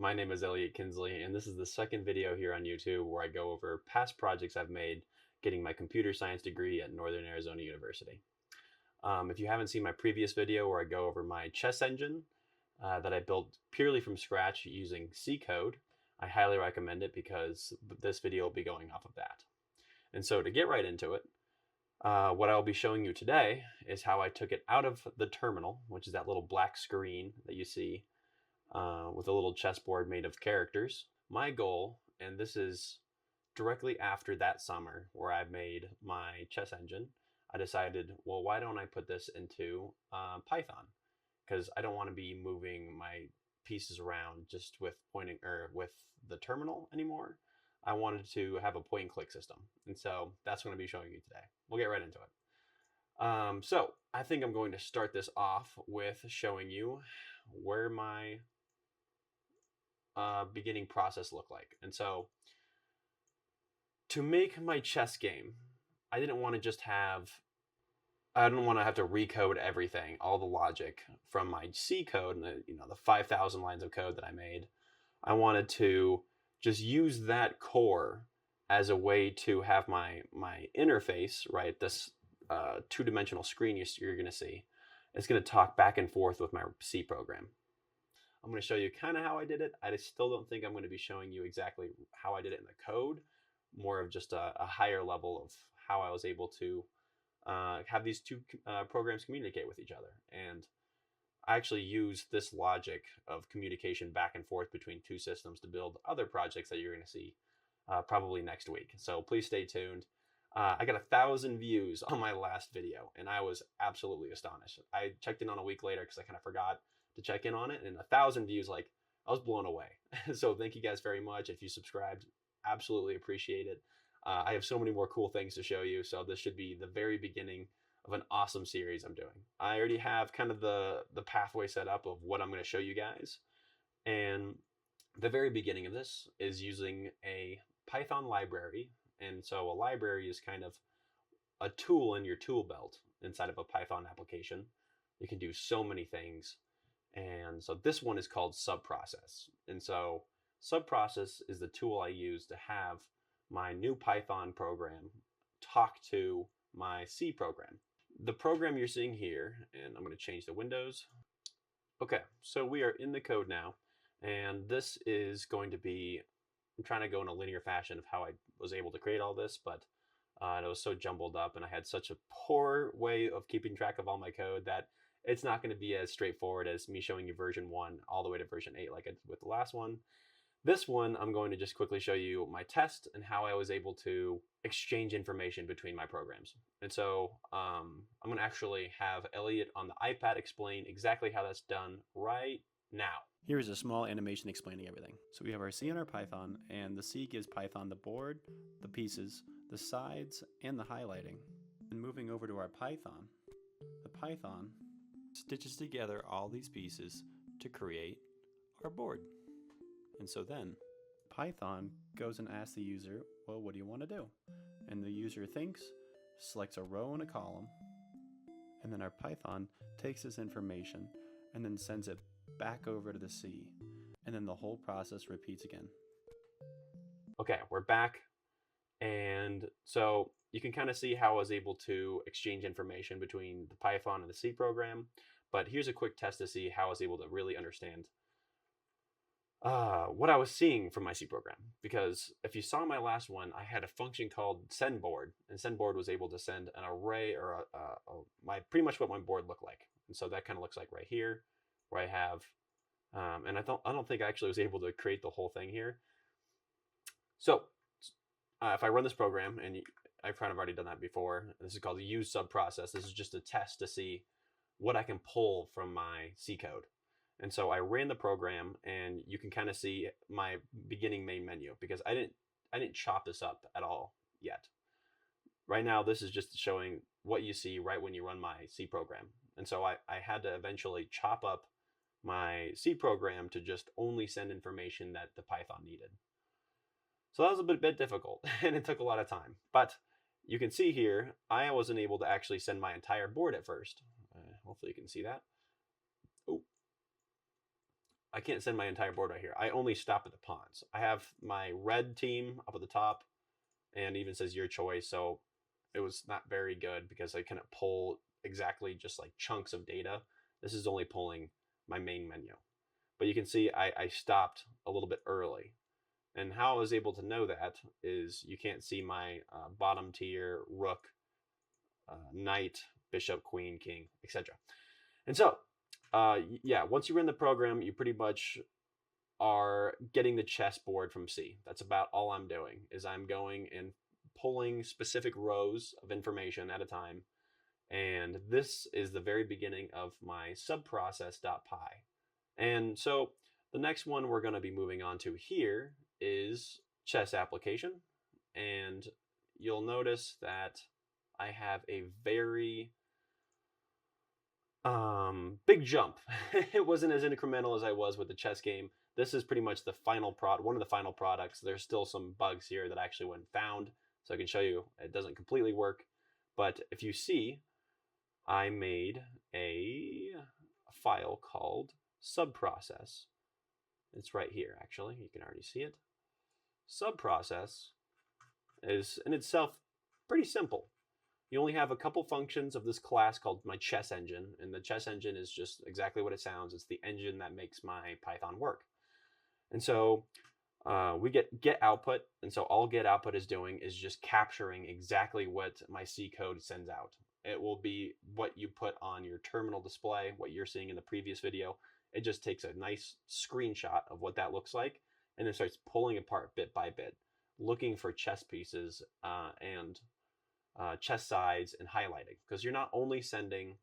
My name is Elliot Kinsley, and this is the second video here on YouTube where I go over past projects I've made getting my computer science degree at Northern Arizona University. If you haven't seen my previous video where I go over my chess engine that I built purely from scratch using C code, I highly recommend it because this video will be going off of that. And so to get right into it, what I'll be showing you today is how I took it out of the terminal, which is that little black screen that you see with a little chessboard made of characters. My goal, and this is directly after that summer where I made my chess engine, I decided, well, why don't I put this into Python? Because I don't want to be moving my pieces around just with pointing or with the terminal anymore. I wanted to have a point and click system. And so that's what I'm going to be showing you today. We'll get right into it. So I think I'm going to start this off with showing you where my beginning process look like. And so to make my chess game, I didn't want to have to recode everything, all the logic from my C code and the 5,000 lines of code that I made. I wanted to just use that core as a way to have my interface, right? This two-dimensional screen you're going to see. It's going to talk back and forth with my C program. I'm going to show you kind of how I did it. I still don't think I'm going to be showing you exactly how I did it in the code, more of just a higher level of how I was able to have these two programs communicate with each other. And I actually use this logic of communication back and forth between two systems to build other projects that you're going to see probably next week. So please stay tuned. I got 1,000 views on my last video, and I was absolutely astonished. I checked in on a week later because I kind of forgot to check in on it, and 1,000 views, like, I was blown away. So thank you guys very much. If you subscribed, absolutely appreciate it. I have so many more cool things to show you, so this should be the very beginning of an awesome series I'm doing. I already have kind of the pathway set up of what I'm going to show you guys, and the very beginning of this is using a Python library. And so a library is kind of a tool in your tool belt inside of a Python application. You can do so many things. And so this one is called subprocess. And so subprocess is the tool I use to have my new Python program talk to my C program. The program you're seeing here, and I'm going to change the windows. Okay, so we are in the code now, and this is going to be, I'm trying to go in a linear fashion of how I was able to create all this, but it was so jumbled up and I had such a poor way of keeping track of all my code that it's not going to be as straightforward as me showing you version 1 all the way to version 8 like I did with the last one. This one, I'm going to just quickly show you my test and how I was able to exchange information between my programs. And so I'm going to actually have Elliot on the iPad explain exactly how that's done right now. Here is a small animation explaining everything. So we have our C and our Python, and the C gives Python the board, the pieces, the sides, and the highlighting. And moving over to our Python, the Python stitches together all these pieces to create our board. And so then Python goes and asks the user, well, what do you want to do? And the user thinks, selects a row and a column, and then our Python takes this information and then sends it back over to the C, and then the whole process repeats again. Okay, we're back. And so you can kind of see how I was able to exchange information between the Python and the C program. But here's a quick test to see how I was able to really understand what I was seeing from my C program. Because if you saw my last one, I had a function called sendBoard, and sendBoard was able to send an array or pretty much what my board looked like. And so that kind of looks like right here, where I have, and I don't think I actually was able to create the whole thing here. So if I run this program, and I've kind of already done that before, this is called the use subprocess. This is just a test to see what I can pull from my C code. And so I ran the program, and you can kind of see my beginning main menu because I didn't chop this up at all yet. Right now, this is just showing what you see right when you run my C program. And so I had to eventually chop up my C program to just only send information that the Python needed. So that was a bit difficult, and it took a lot of time. But you can see here, I wasn't able to actually send my entire board at first. Hopefully you can see that. Oh, I can't send my entire board right here. I only stop at the pawns. I have my red team up at the top, and even says your choice. So it was not very good because I couldn't pull exactly just like chunks of data. This is only pulling my main menu. But you can see I stopped a little bit early. And how I was able to know that is you can't see my bottom tier rook, knight, bishop, queen, king, etc. And so, yeah, once you're in the program, you pretty much are getting the chessboard from C. That's about all I'm doing is I'm going and pulling specific rows of information at a time. And this is the very beginning of my subprocess.py. And so the next one we're going to be moving on to here is chess application. And you'll notice that I have a very big jump. It wasn't as incremental as I was with the chess game. This is pretty much the final one of the final products. There's still some bugs here that I actually went and found, so I can show you it doesn't completely work. But if you see, I made a file called subprocess. It's right here, actually. You can already see it. Subprocess is in itself pretty simple. You only have a couple functions of this class called my chess engine, and the chess engine is just exactly what it sounds. It's the engine that makes my Python work. And so we get output, and so all get output is doing is just capturing exactly what my C code sends out. It will be what you put on your terminal display, what you're seeing in the previous video. It just takes a nice screenshot of what that looks like, and then starts pulling apart bit by bit, looking for chess pieces and chess sides and highlighting, because you're not only sending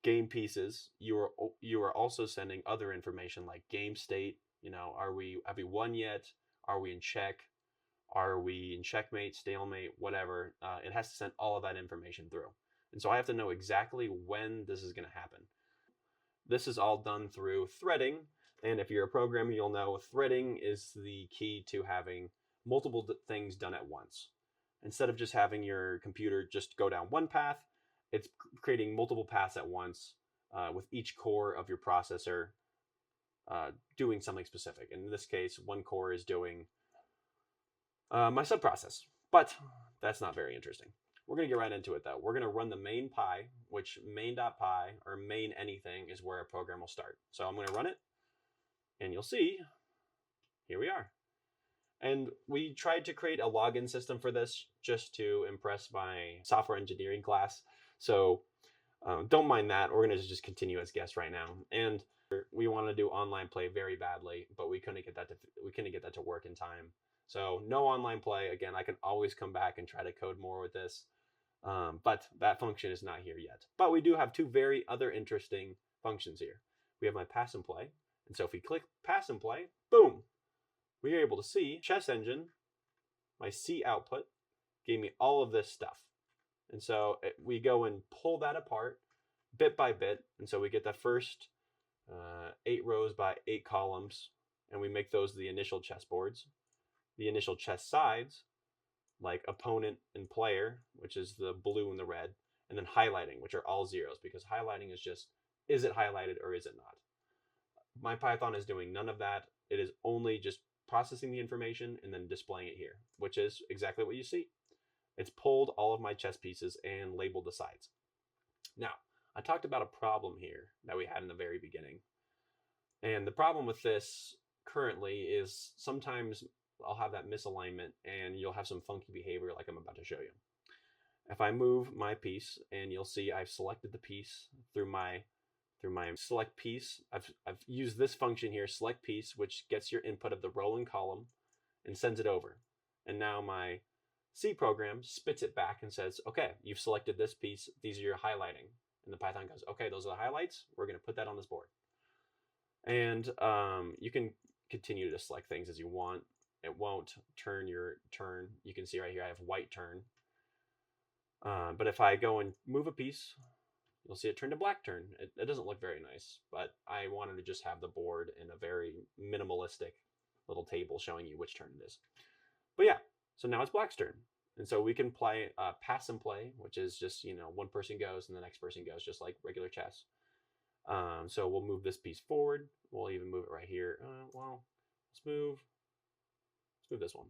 game pieces, you are also sending other information like game state. You know, have we won yet? Are we in check? Are we in checkmate, stalemate, whatever? It has to send all of that information through, and so I have to know exactly when this is going to happen. This is all done through threading, and if you're a programmer, you'll know threading is the key to having multiple things done at once. Instead of just having your computer just go down one path, it's creating multiple paths at once with each core of your processor doing something specific. In this case, one core is doing my subprocess, but that's not very interesting. We're going to get right into it though. We're going to run the main py, which main.py or main anything is where a program will start. So I'm going to run it, and you'll see, here we are. And we tried to create a login system for this just to impress my software engineering class. So don't mind that. We're going to just continue as guests right now. And we want to do online play very badly, but we couldn't get that to work in time. So no online play. Again, I can always come back and try to code more with this. But that function is not here yet. But we do have two very other interesting functions here. We have my pass and play. And so if we click pass and play, boom, we are able to see chess engine, my C output, gave me all of this stuff. And so we go and pull that apart bit by bit. And so we get the first 8 rows by 8 columns, and we make those the initial chessboards. The initial chess sides, like opponent and player, which is the blue and the red, and then highlighting, which are all zeros, because highlighting is just, is it highlighted or is it not? My Python is doing none of that. It is only just processing the information and then displaying it here, which is exactly what you see. It's pulled all of my chess pieces and labeled the sides. Now, I talked about a problem here that we had in the very beginning. And the problem with this currently is sometimes I'll have that misalignment and you'll have some funky behavior like I'm about to show you. If I move my piece, and you'll see I've selected the piece through my select piece. I've used this function here, select piece, which gets your input of the row and column and sends it over. And now my C program spits it back and says, okay, you've selected this piece. These are your highlighting. And the Python goes, okay, those are the highlights. We're going to put that on this board. And you can continue to select things as you want. It won't turn your turn. You can see right here I have white turn. But if I go and move a piece, you'll see it turn to black turn. It doesn't look very nice, but I wanted to just have the board in a very minimalistic little table showing you which turn it is. But yeah, so now it's black's turn. And so we can play pass and play, which is just, one person goes and the next person goes, just like regular chess. So we'll move this piece forward. We'll even move it right here. Well, let's move this one.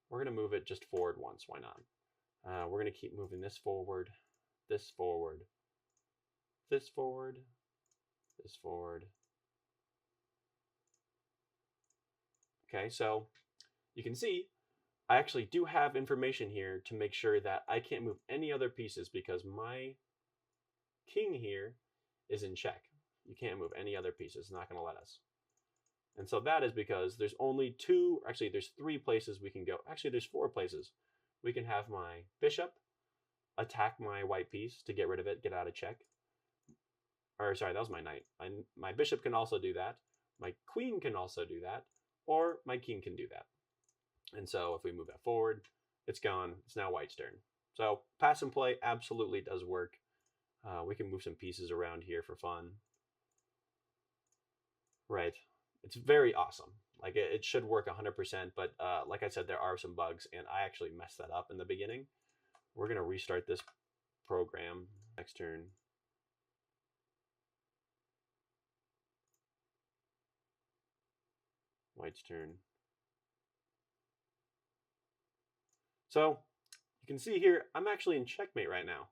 We're going to move it just forward once. Why not? We're going to keep moving this forward, this forward, this forward, this forward. Okay, so you can see I actually do have information here to make sure that I can't move any other pieces because my king here is in check. You can't move any other pieces. It's not going to let us. And so that is because there's only two, actually there's 3 places we can go. Actually, there's 4 places. We can have my bishop attack my white piece to get rid of it, get out of check. Or sorry, that was my knight. My bishop can also do that. My queen can also do that. Or my king can do that. And so if we move that forward, it's gone. It's now white's turn. So pass and play absolutely does work. We can move some pieces around here for fun. Right. It's very awesome. Like it should work 100%, but like I said, there are some bugs, and I actually messed that up in the beginning. We're going to restart this program next turn. White's turn. So you can see here, I'm actually in checkmate right now.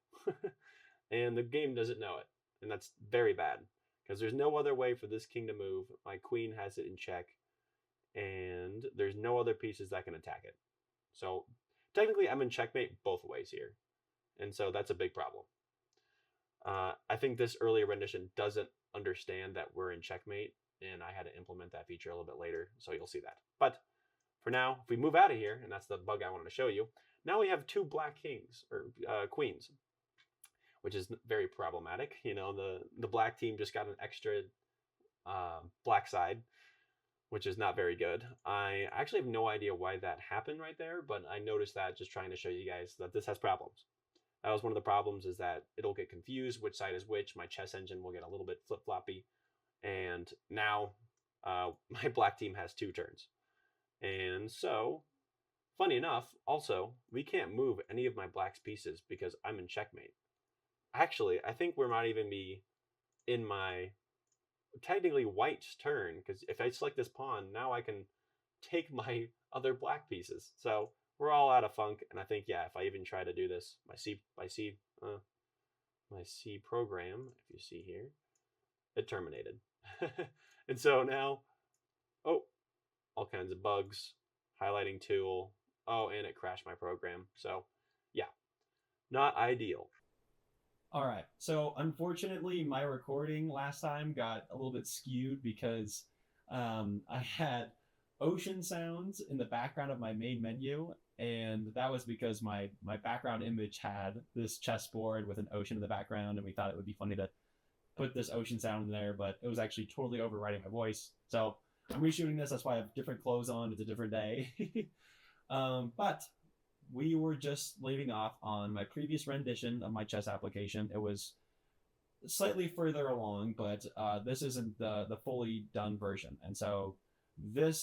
And the game doesn't know it. And that's very bad because there's no other way for this king to move. My queen has it in check, and there's no other pieces that can attack it. So technically, I'm in checkmate both ways here. And so that's a big problem. I think this earlier rendition doesn't understand that we're in checkmate, and I had to implement that feature a little bit later, so you'll see that. But for now, if we move out of here, and that's the bug I wanted to show you, now we have 2 black kings, or queens, which is very problematic. You know, the black team just got an extra black side, which is not very good. I actually have no idea why that happened right there, but I noticed that just trying to show you guys that this has problems. That was one of the problems, is that it'll get confused which side is which. My chess engine will get a little bit flip-floppy. And now my black team has 2 turns. And so, funny enough, also, we can't move any of my black's pieces because I'm in checkmate. Actually, I think we might even be in my technically white's turn, because if I select this pawn, now I can take my other black pieces. So we're all out of funk, and I think, yeah, if I even try to do this, my C program, if you see here, it terminated. And so now, oh, all kinds of bugs, highlighting tool, oh, and it crashed my program. So yeah, not ideal. All right. So unfortunately, my recording last time got a little bit skewed because I had ocean sounds in the background of my main menu, and that was because my background image had this chessboard with an ocean in the background, and we thought it would be funny to put this ocean sound in there, but it was actually totally overriding my voice. So I'm reshooting this. That's why I have different clothes on. It's a different day. But we were just leaving off on my previous rendition of my chess application. It was slightly further along, but this isn't the fully done version. And so the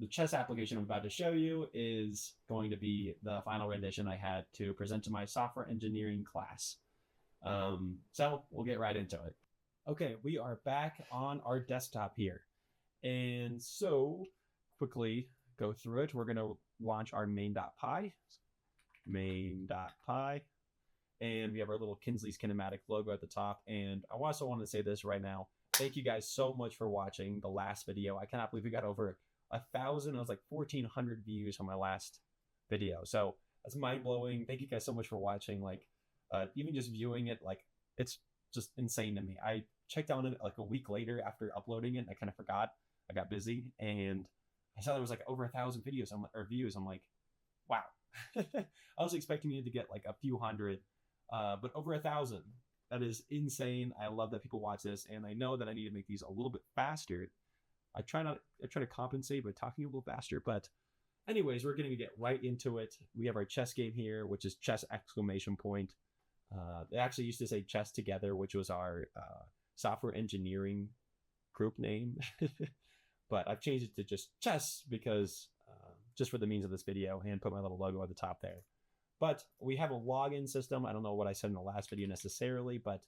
chess application I'm about to show you is going to be the final rendition I had to present to my software engineering class. So we'll get right into it. Okay, we are back on our desktop here. And so quickly go through it. We're going to launch our main.py, and we have our little Kinsley's Kinematic logo at the top. And I also want to say this right now. Thank you guys so much for watching the last video. I cannot believe we got over 1,000. It was like 1,400 views on my last video. So that's mind blowing. Thank you guys so much for watching. Like, even just viewing it, like, it's just insane to me. I checked on it like a week later after uploading it, and I kind of forgot. I got busy, and I saw there was like over 1,000 videos or views. I'm like, wow. I was expecting you to get like a few hundred, but over 1,000. That is insane. I love that people watch this, and I know that I need to make these a little bit faster. I try to compensate by talking a little faster, but anyways, we're going to get right into it. We have our chess game here, which is chess exclamation point. They actually used to say chess together, which was our software engineering group name. But I've changed it to just chess because just for the means of this video, and put my little logo at the top there. But we have a login system. I don't know what I said in the last video necessarily, but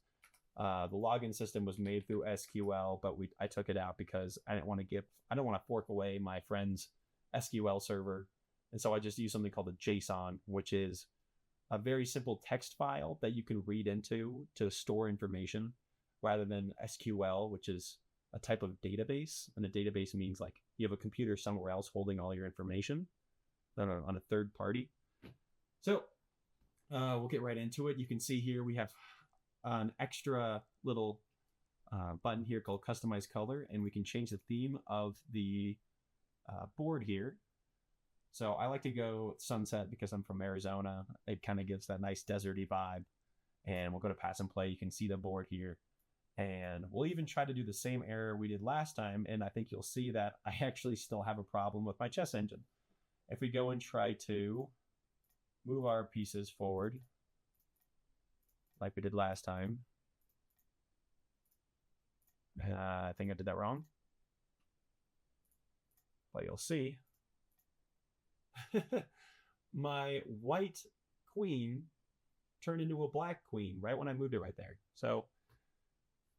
The login system was made through SQL, but I took it out because I don't want to fork away my friend's SQL server. And so I just use something called a JSON, which is a very simple text file that you can read into to store information rather than SQL, which is a type of database. And a database means like you have a computer somewhere else holding all your information on a third party. So we'll get right into it. You can see here we have an extra little button here called Customize Color, and we can change the theme of the board here. So I like to go sunset because I'm from Arizona. It kind of gives that nice deserty vibe. And we'll go to pass and play. You can see the board here. And we'll even try to do the same error we did last time. And I think you'll see that I actually still have a problem with my chess engine. If we go and try to move our pieces forward, like we did last time. I think I did that wrong. But you'll see. My white queen turned into a black queen right when I moved it right there. So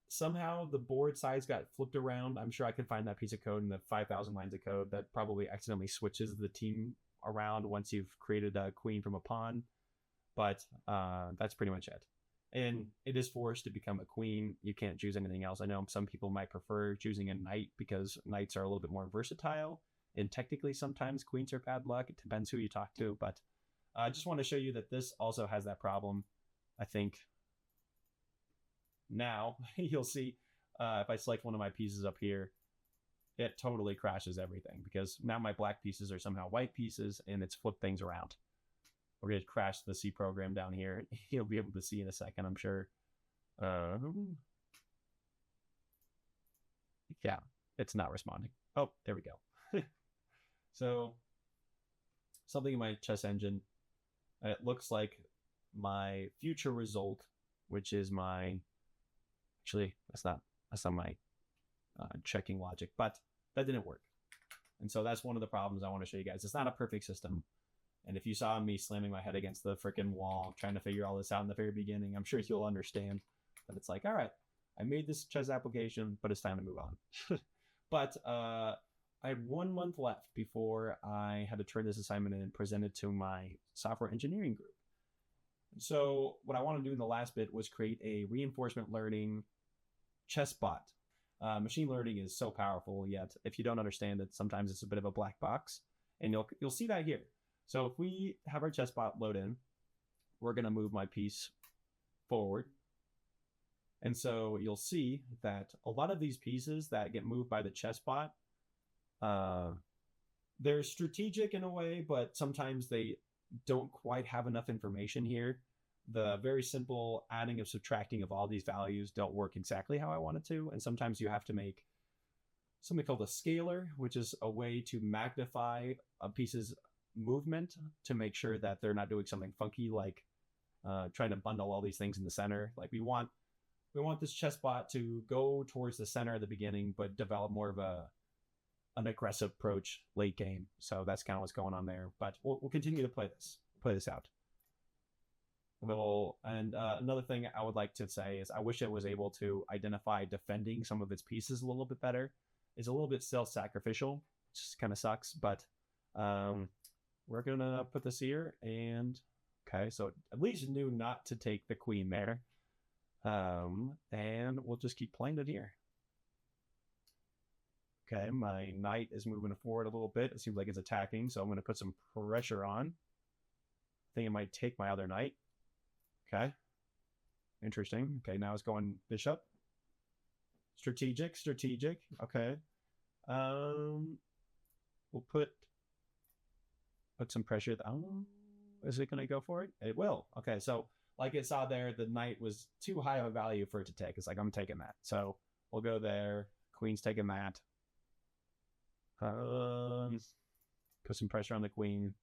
somehow the board size got flipped around. I'm sure I can find that piece of code in the 5,000 lines of code that probably accidentally switches the team around once you've created a queen from a pawn. But that's pretty much it. And it is forced to become a queen. You can't choose anything else. I know some people might prefer choosing a knight because knights are a little bit more versatile. And technically, sometimes queens are bad luck. It depends who you talk to. But I just want to show you that this also has that problem. I think now you'll see if I select one of my pieces up here, it totally crashes everything because now my black pieces are somehow white pieces and it's flipped things around. We're going to crash the C program down here. You'll be able to see in a second, I'm sure. Yeah, it's not responding. Oh, there we go. So something in my chess engine, it looks like my future result, which is actually, that's not my checking logic, but that didn't work. And so that's one of the problems I want to show you guys. It's not a perfect system. And if you saw me slamming my head against the freaking wall, trying to figure all this out in the very beginning, I'm sure you'll understand that it's like, all right, I made this chess application, but it's time to move on. But I had 1 month left before I had to turn this assignment in and present it to my software engineering group. So what I want to do in the last bit was create a reinforcement learning chess bot. Machine learning is so powerful, yet if you don't understand it, sometimes it's a bit of a black box. And you'll see that here. So if we have our chess bot load in, we're going to move my piece forward. And so you'll see that a lot of these pieces that get moved by the chess bot, they're strategic in a way, but sometimes they don't quite have enough information here. The very simple adding and subtracting of all these values don't work exactly how I want it to. And sometimes you have to make something called a scalar, which is a way to magnify a piece's movement to make sure that they're not doing something funky, like trying to bundle all these things in the center. Like we want this chess bot to go towards the center at the beginning, but develop more of an aggressive approach late game. So that's kind of what's going on there. But we'll continue to play this out. Another thing I would like to say is I wish it was able to identify defending some of its pieces a little bit better. It's a little bit self-sacrificial, which kind of sucks, but we're gonna put this here, and okay, so at least knew not to take the queen there. And we'll just keep playing it here. Okay, my knight is moving forward a little bit. It seems like it's attacking, so I'm going to put some pressure on. I think it might take my other knight. Okay. Interesting. Okay, now it's going bishop. Strategic. Okay. We'll put some pressure. Is it going to go for it? It will. Okay, so like it saw there, the knight was too high of a value for it to take. It's like, I'm taking that. So we'll go there. Queen's taking that. Put some pressure on the queen.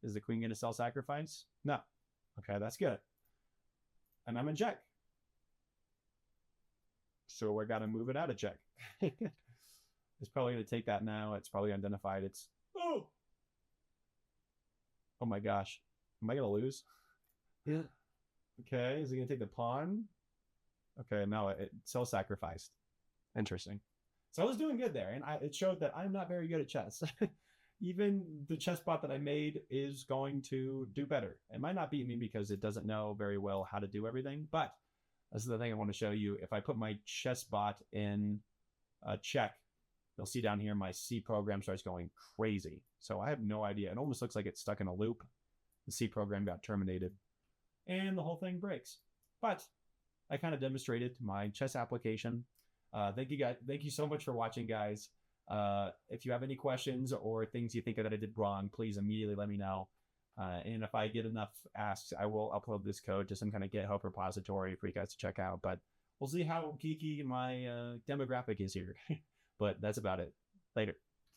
Is the queen going to self-sacrifice? No. Okay, that's good. And I'm in check. So we're going to move it out of check. It's probably going to take that now. It's probably identified. Oh my gosh. Am I going to lose? Yeah. Okay, is he going to take the pawn? Okay, no, it self-sacrificed. Interesting. So I was doing good there, and it showed that I'm not very good at chess. Even the chess bot that I made is going to do better. It might not beat me because it doesn't know very well how to do everything, but this is the thing I want to show you. If I put my chess bot in check, you'll see down here my C program starts going crazy. So I have no idea. It almost looks like it's stuck in a loop. The C program got terminated, and the whole thing breaks. But I kind of demonstrated my chess application. Thank you guys. Thank you so much for watching, guys. If you have any questions or things you think that I did wrong, please immediately let me know. And if I get enough asks, I will upload this code to some kind of GitHub repository for you guys to check out. But we'll see how geeky my demographic is here. But that's about it. Later.